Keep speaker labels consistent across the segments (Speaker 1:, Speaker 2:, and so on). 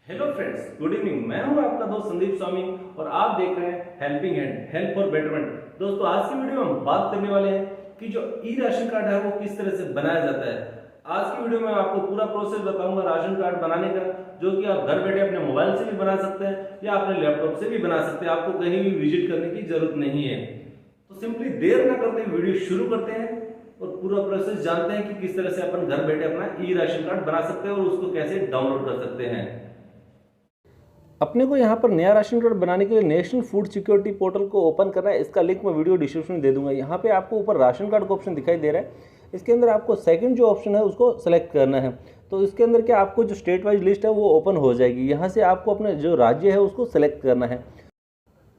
Speaker 1: Hello friends, good evening. मैं हूं आपका दोस्त संदीप स्वामी और आप देख रहे हैं helping hand, help for betterment. दोस्तों, आज की वीडियो में हम बात करने वाले हैं कि जो ई राशन कार्ड है वो किस तरह से बनाया जाता है। आज की वीडियो में आपको पूरा प्रोसेस बताऊंगा राशन कार्ड बनाने का, जो कि आप घर बैठे अपने मोबाइल से भी बना सकते हैं या अपने लैपटॉप से भी बना सकते हैं। आपको कहीं भी विजिट करने की जरूरत नहीं है। तो सिंपली देर न करते वीडियो शुरू करते हैं और पूरा प्रोसेस जानते हैं कि किस तरह से अपन घर बैठे अपना ई राशन कार्ड बना सकते हैं और उसको कैसे डाउनलोड कर सकते हैं।
Speaker 2: अपने को यहाँ पर नया राशन कार्ड बनाने के लिए नेशनल फूड सिक्योरिटी पोर्टल को ओपन करना है। इसका लिंक मैं वीडियो डिस्क्रिप्शन में दे दूंगा। यहाँ पे आपको ऊपर राशन कार्ड का ऑप्शन दिखाई दे रहा है। इसके अंदर आपको सेकंड जो ऑप्शन है उसको सेलेक्ट करना है। तो इसके अंदर क्या आपको जो स्टेट वाइज लिस्ट है वो ओपन हो जाएगी। यहाँ से आपको अपने जो राज्य है उसको सेलेक्ट करना है।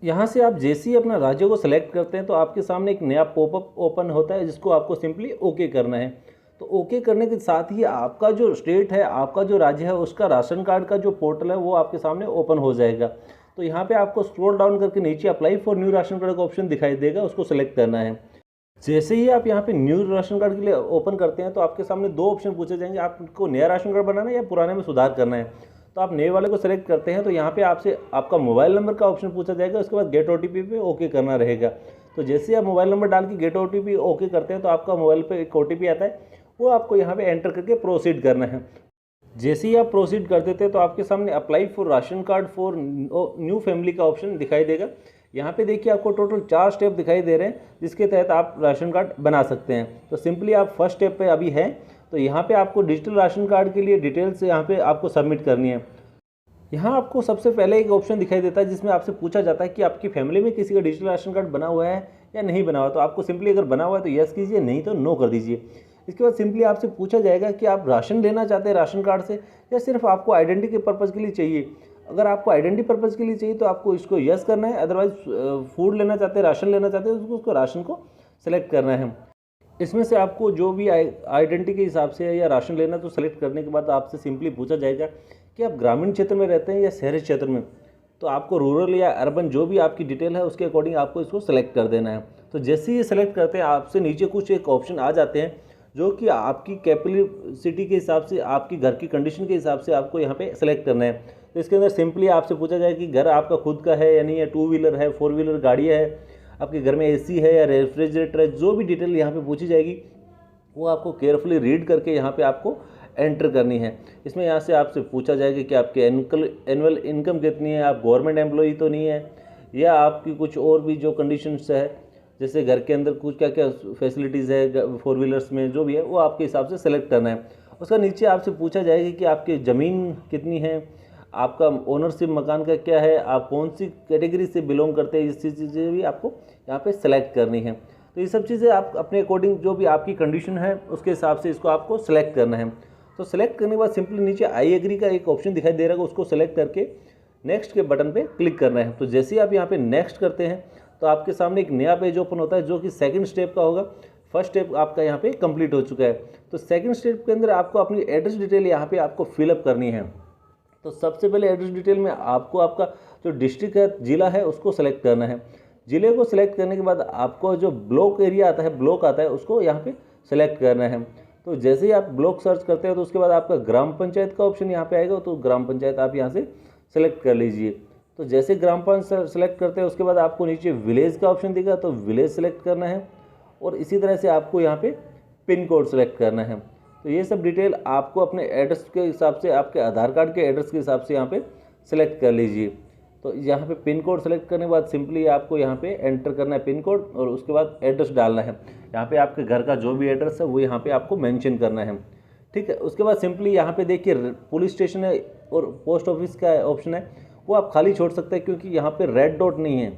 Speaker 2: यहाँ से आप जैसे ही अपना राज्य को सिलेक्ट करते हैं तो आपके सामने एक नया पॉपअप ओपन होता है, जिसको आपको सिंपली ओके करना है। तो ओके करने के साथ ही आपका जो स्टेट है, आपका जो राज्य है, उसका राशन कार्ड का जो पोर्टल है वो आपके सामने ओपन हो जाएगा। तो यहाँ पे आपको स्क्रॉल डाउन करके नीचे apply for new ration card का ऑप्शन दिखाई देगा, उसको सेलेक्ट करना है। जैसे ही आप यहाँ पे न्यू राशन कार्ड के लिए ओपन करते हैं तो आपके सामने दो ऑप्शन पूछे जाएंगे, आपको नया राशन कार्ड बनाना है या पुराने में सुधार करना है। तो आप नए वाले को सेलेक्ट करते हैं तो यहाँ पे आपसे आपका मोबाइल नंबर का ऑप्शन पूछा जाएगा। उसके बाद गेट ओटीपी पे ओके करना रहेगा। तो जैसे ही आप मोबाइल नंबर डाल के गेट ओटीपी ओके करते हैं तो आपका मोबाइल पे एक ओटीपी आता है, वो आपको यहाँ पे एंटर करके प्रोसीड करना है। जैसे ही आप प्रोसीड कर देते हैं तो आपके सामने apply for ration card for new family का ऑप्शन दिखाई देगा। यहाँ पे देखिए आपको टोटल 4 स्टेप दिखाई दे रहे हैं, जिसके तहत आप राशन कार्ड बना सकते हैं। तो सिंपली आप फर्स्ट स्टेप पे अभी हैं, तो यहाँ पे आपको डिजिटल राशन कार्ड के लिए डिटेल्स यहाँ पे आपको सबमिट करनी है। यहाँ आपको सबसे पहले एक ऑप्शन दिखाई देता है जिसमें आपसे पूछा जाता है कि आपकी फैमिली में किसी का डिजिटल राशन कार्ड बना हुआ है या नहीं बना हुआ। तो आपको सिंपली अगर बना हुआ है तो यस कीजिए, नहीं तो नो कर दीजिए। इसके बाद सिंपली आपसे पूछा जाएगा कि आप राशन लेना चाहते हैं राशन कार्ड से या सिर्फ आपको आइडेंटिटी के पर्पज़ के लिए चाहिए। अगर आपको आइडेंटिटी पर्पज़ के लिए चाहिए तो आपको इसको यस करना है। अदरवाइज फूड लेना चाहते हैं, राशन लेना चाहते हैं, उसको राशन को सेलेक्ट करना है। इसमें से आपको जो भी आइडेंटिटी के हिसाब से या राशन लेना, तो सेलेक्ट करने के बाद आपसे सिंपली पूछा जाएगा कि आप ग्रामीण क्षेत्र में रहते हैं या शहरी क्षेत्र में। तो आपको रूरल या अर्बन जो भी आपकी डिटेल है उसके अकॉर्डिंग आपको इसको सेलेक्ट कर देना है। तो जैसे ही ये सेलेक्ट करते हैं आपसे नीचे कुछ एक ऑप्शन आ जाते हैं जो कि आपकी कैपेसिटी के हिसाब से, आपकी घर की कंडीशन के हिसाब से आपको यहाँ पे सेलेक्ट करना है। तो इसके अंदर सिंपली आपसे पूछा जाए कि घर आपका खुद का है या नहीं है, 2 व्हीलर है, 4 व्हीलर गाड़ी है, आपके घर में एसी है या रेफ्रिजरेटर है। जो भी डिटेल यहाँ पे पूछी जाएगी वो आपको केयरफुली रीड करके यहाँ पे आपको एंटर करनी है। इसमें यहाँ से आपसे पूछा जाएगा कि आपके एनुअल इनकम कितनी है, आप गवर्नमेंट एम्प्लॉई तो नहीं है, या आपकी कुछ और भी जो कंडीशंस है, जैसे घर के अंदर कुछ क्या क्या फैसिलिटीज़ है 4 व्हीलर्स में, जो भी है वो आपके हिसाब से सेलेक्ट करना है। उसका नीचे आपसे पूछा जाएगा कि आपकी ज़मीन कितनी है, आपका ओनरशिप मकान का क्या है, आप कौन सी कैटेगरी से बिलोंग करते हैं, इस चीज़ें भी आपको यहाँ पे सेलेक्ट करनी है। तो ये सब चीज़ें आप अपने अकॉर्डिंग जो भी आपकी कंडीशन है उसके हिसाब से इसको आपको सेलेक्ट करना है। तो सेलेक्ट करने के बाद सिंपली नीचे आई एग्री का एक ऑप्शन दिखाई दे रहा है, उसको सेलेक्ट करके नेक्स्ट के बटन पे क्लिक करना है। तो जैसे ही आप यहाँ पे नेक्स्ट करते हैं तो आपके सामने एक नया पेज ओपन होता है जो कि सेकंड स्टेप का होगा। फर्स्ट स्टेप आपका यहाँ पे कंप्लीट हो चुका है। तो सेकंड स्टेप के अंदर आपको अपनी एड्रेस डिटेल यहाँ पे आपको फिलअप करनी है। तो सबसे पहले एड्रेस डिटेल में आपको आपका जो डिस्ट्रिक्ट है, जिला है, उसको सेलेक्ट करना है। जिले को सिलेक्ट करने के बाद आपको जो ब्लॉक एरिया आता है, ब्लॉक आता है, उसको यहाँ पे सेलेक्ट करना है। तो जैसे ही आप ब्लॉक सर्च करते हैं तो उसके बाद आपका ग्राम पंचायत का ऑप्शन यहाँ पे आएगा। तो ग्राम पंचायत आप यहाँ से सेलेक्ट कर लीजिए। तो जैसे ग्राम पंचायत सेलेक्ट करते हैं उसके बाद आपको नीचे विलेज का ऑप्शन दिखा, तो विलेज सेलेक्ट करना है। और इसी तरह से आपको यहाँ पे पिन कोड सेलेक्ट करना है। तो ये सब डिटेल आपको अपने एड्रेस के हिसाब से, आपके आधार कार्ड के एड्रेस के हिसाब से यहाँ पे सेलेक्ट कर लीजिए। तो यहाँ पे पिन कोड सेलेक्ट करने के बाद सिंपली आपको यहाँ पे एंटर करना है पिन कोड, और उसके बाद एड्रेस डालना है। यहाँ पे आपके घर का जो भी एड्रेस है वो यहाँ पे आपको मेंशन करना है। ठीक है। उसके बाद सिंपली यहाँ पे देखिए पुलिस स्टेशन है और पोस्ट ऑफिस का ऑप्शन है, वो आप खाली छोड़ सकते हैं क्योंकि यहाँ पे रेड डॉट नहीं है।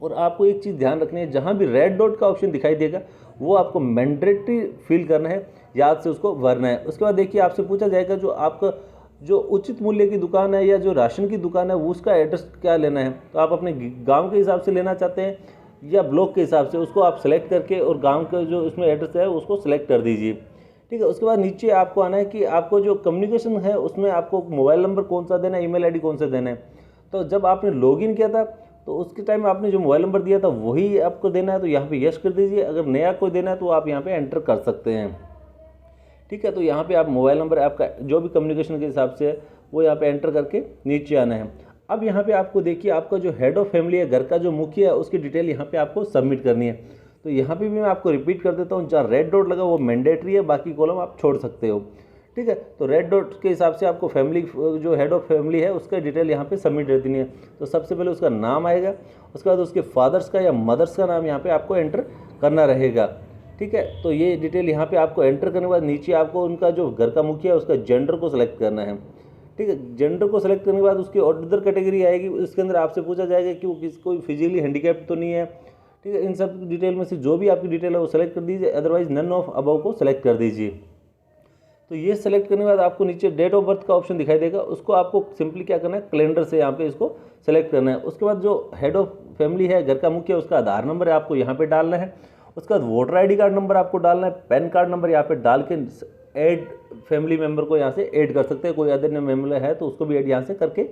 Speaker 2: और आपको एक चीज़ ध्यान रखनी है, जहाँ भी रेड डॉट का ऑप्शन दिखाई देगा वो आपको मैंडेटरी फिल करना है, याद से उसको भरना है। उसके बाद देखिए आपसे पूछा जाएगा जो आपका जो उचित मूल्य की दुकान है या जो राशन की दुकान है वो उसका एड्रेस क्या लेना है। तो आप अपने गांव के हिसाब से लेना चाहते हैं या ब्लॉक के हिसाब से, उसको आप सेलेक्ट करके और गांव का जो उसमें एड्रेस है उसको सेलेक्ट कर दीजिए। ठीक है। उसके बाद नीचे आपको आना है कि आपको जो कम्युनिकेशन है उसमें आपको मोबाइल नंबर कौन सा देना है, ईमेल आईडी कौन सा देना है। तो जब आपने लॉगिन किया था तो उसके टाइम आपने जो मोबाइल नंबर दिया था वही आपको देना है, तो यहाँ पे यस कर दीजिए। अगर नया कोई देना है तो आप यहाँ पे एंटर कर सकते हैं। ठीक है। तो यहाँ पे आप मोबाइल नंबर आपका जो भी कम्युनिकेशन के हिसाब से वो यहाँ पे एंटर करके नीचे आना है। अब यहाँ पे आपको देखिए आपका जो हेड ऑफ फैमिली है, घर का जो मुखिया है, उसकी डिटेल यहाँ पे आपको सबमिट करनी है। तो यहाँ पे भी मैं आपको रिपीट कर देता हूँ, जहाँ रेड डॉट लगा वो मैंडेटरी है, बाकी कॉलम आप छोड़ सकते हो। ठीक है, तो रेड डॉट के हिसाब से आपको फैमिली जो हेड ऑफ फैमिली है उसका डिटेल यहाँ पे सबमिट कर देनी है। तो सबसे पहले उसका नाम आएगा, उसके बाद उसके फादर्स का या मदर्स का नाम यहाँ पे आपको एंटर करना रहेगा। ठीक है, तो ये डिटेल यहाँ पे आपको एंटर करने के बाद नीचे आपको उनका जो घर का मुखिया है उसका जेंडर को सिलेक्ट करना है। ठीक है, जेंडर को सिलेक्ट करने के बाद उसकी अदर कैटेगरी आएगी, उसके अंदर आपसे पूछा जाएगा कि वो कोई फिजिकली हैंडीकैप्ड तो नहीं है। ठीक है, इन सब डिटेल में से जो भी आपकी डिटेल है वो सेलेक्ट कर दीजिए, अदरवाइज नन ऑफ अबव को सेलेक्ट कर दीजिए। तो ये सेलेक्ट करने के बाद आपको नीचे डेट ऑफ बर्थ का ऑप्शन दिखाई देगा, उसको आपको सिंपली क्या करना है, कैलेंडर से यहाँ पे इसको सेलेक्ट करना है। उसके बाद जो हेड ऑफ फैमिली है, घर का मुखिया, उसका आधार नंबर है आपको यहाँ पे डालना है। उसके बाद वोटर आईडी कार्ड नंबर आपको डालना है, पैन कार्ड नंबर यहाँ पे डाल के ऐड फैमिली मेम्बर को यहाँ से ऐड कर सकते हैं, कोई अदर मेम्बर है तो उसको भी ऐड यहाँ से करके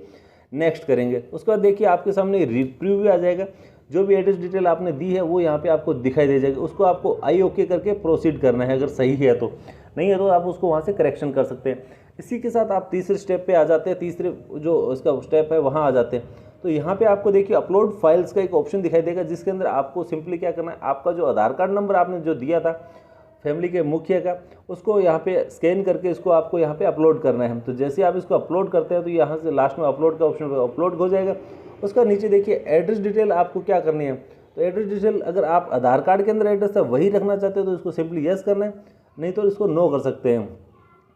Speaker 2: नेक्स्ट करेंगे। उसके बाद देखिए आपके सामने प्रीव्यू आ जाएगा, जो भी एड्रेस डिटेल आपने दी है वो यहाँ पे आपको दिखाई दे जाएगी, उसको आपको आई ओके करके प्रोसीड करना है, अगर सही है तो, नहीं है तो आप उसको वहाँ से करेक्शन कर सकते हैं। इसी के साथ आप तीसरे स्टेप पे आ जाते हैं, तीसरे जो इसका स्टेप है वहाँ आ जाते हैं। तो यहाँ पे आपको देखिए अपलोड फाइल्स का एक ऑप्शन दिखाई देगा, जिसके अंदर आपको सिंपली क्या करना है, आपका जो आधार कार्ड नंबर आपने जो दिया था फैमिली के मुखिया का, उसको यहाँ पे स्कैन करके इसको आपको यहाँ पे अपलोड करना है। तो जैसे आप इसको अपलोड करते हैं तो यहाँ से लास्ट में अपलोड का ऑप्शन अपलोड हो जाएगा। उसका नीचे देखिए एड्रेस डिटेल आपको क्या करनी है, तो एड्रेस डिटेल अगर आप आधार कार्ड के अंदर एड्रेस है वही रखना चाहते हो तो इसको सिंपली यस करना है, नहीं तो इसको नो कर सकते हैं।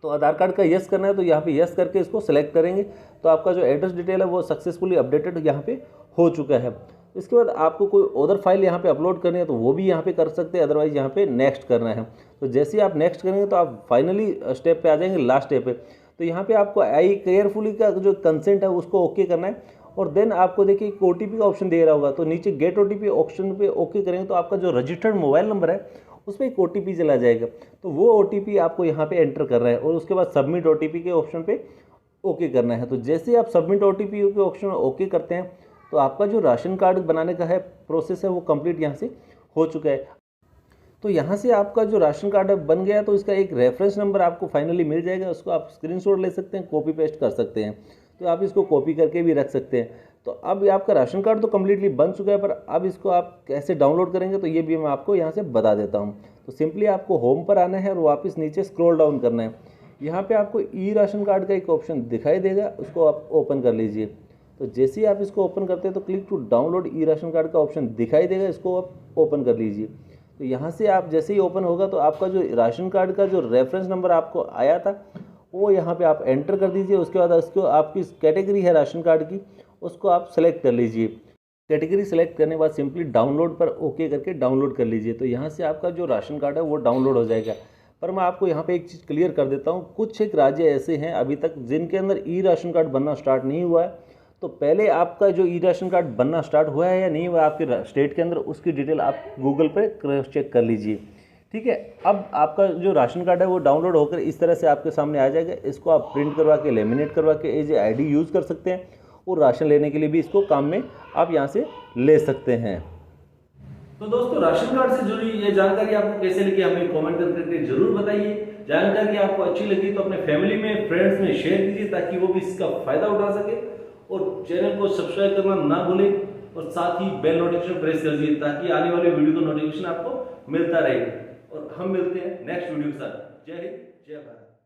Speaker 2: तो आधार कार्ड का यस करना है तो यहाँ पे यस करके इसको सेलेक्ट करेंगे, तो आपका जो एड्रेस डिटेल है वो सक्सेसफुली अपडेटेड यहाँ पे हो चुका है। इसके बाद आपको कोई अदर फाइल यहाँ पे अपलोड करनी है तो वो भी यहाँ पे कर सकते हैं, अदरवाइज यहाँ पे नेक्स्ट करना है। तो जैसे ही आप नेक्स्ट करेंगे तो आप फाइनली स्टेप पे आ जाएंगे, लास्ट स्टेप पे। तो यहाँ पे आपको आई केयरफुली का जो कंसेंट है उसको ओके करना है, और देन आपको देखिए ओटीपी का ऑप्शन दे रहा होगा, तो नीचे गेट ओटीपी ऑप्शन पे ओके करेंगे तो आपका जो रजिस्टर्ड मोबाइल नंबर है उस पर एक ओटीपी चला जाएगा, तो वो ओटीपी आपको यहाँ पे एंटर करना है, और उसके बाद सबमिट ओटीपी के ऑप्शन पे ओके करना है। तो जैसे आप सबमिट ओटीपी के ऑप्शन ओके करते हैं तो आपका जो राशन कार्ड बनाने का है प्रोसेस है वो कंप्लीट यहाँ से हो चुका है। तो यहाँ से आपका जो राशन कार्ड बन गया, तो इसका एक रेफरेंस नंबर आपको फाइनली मिल जाएगा, उसको आप स्क्रीनशॉट ले सकते हैं, कॉपी पेस्ट कर सकते हैं, तो आप इसको कॉपी करके भी रख सकते हैं। तो अब आपका राशन कार्ड तो कम्प्लीटली बन चुका है, पर अब इसको आप कैसे डाउनलोड करेंगे तो ये भी मैं आपको यहाँ से बता देता हूँ। तो सिंपली आपको होम पर आना है और वापस नीचे स्क्रॉल डाउन करना है। यहाँ पे आपको ई राशन कार्ड का एक ऑप्शन दिखाई देगा, उसको आप ओपन कर लीजिए। तो जैसे ही आप इसको ओपन करते हैं तो click to download E ration card का ऑप्शन दिखाई देगा, इसको आप ओपन कर लीजिए। तो यहाँ से आप जैसे ही ओपन होगा तो आपका जो राशन कार्ड का जो रेफरेंस नंबर आपको आया था वो यहाँ पे आप एंटर कर दीजिए। उसके बाद उसको आपकी कैटेगरी है राशन कार्ड की, उसको आप सेलेक्ट कर लीजिए। कैटेगरी सेलेक्ट करने के बाद सिंपली डाउनलोड पर ओके करके डाउनलोड कर लीजिए। तो यहाँ से आपका जो राशन कार्ड है वो डाउनलोड हो जाएगा। पर मैं आपको यहाँ पे एक चीज़ क्लियर कर देता हूँ, कुछ एक राज्य ऐसे हैं अभी तक जिनके अंदर ई राशन कार्ड बनना स्टार्ट नहीं हुआ है। तो पहले आपका जो ई राशन कार्ड बनना स्टार्ट हुआ है या नहीं हुआ आपके स्टेट के अंदर, उसकी डिटेल आप गूगल पर क्रॉस चेक कर लीजिए। ठीक है, अब आपका जो राशन कार्ड है वो डाउनलोड होकर इस तरह से आपके सामने आ जाएगा। इसको आप प्रिंट करवा के लेमिनेट करवा के एज ID यूज़ कर सकते हैं, और राशन लेने के लिए भी इसको काम में आप यहाँ से ले सकते हैं।
Speaker 1: तो दोस्तों, राशन कार्ड से जुड़ी ये जानकारी आपको कैसे लगी हमें कमेंट करके जरूर बताइए। जानकारी आपको अच्छी लगी तो अपने फैमिली में, फ्रेंड्स में शेयर कीजिए ताकि वो भी इसका फायदा उठा सके, और चैनल को सब्सक्राइब करना ना भूलें, और साथ ही बेल नोटिफिकेशन प्रेस कर दीजिए ताकि आने वाले वीडियो का नोटिफिकेशन आपको मिलता रहे। और हम मिलते हैं नेक्स्ट वीडियो के साथ। जय हिंद, जय भारत।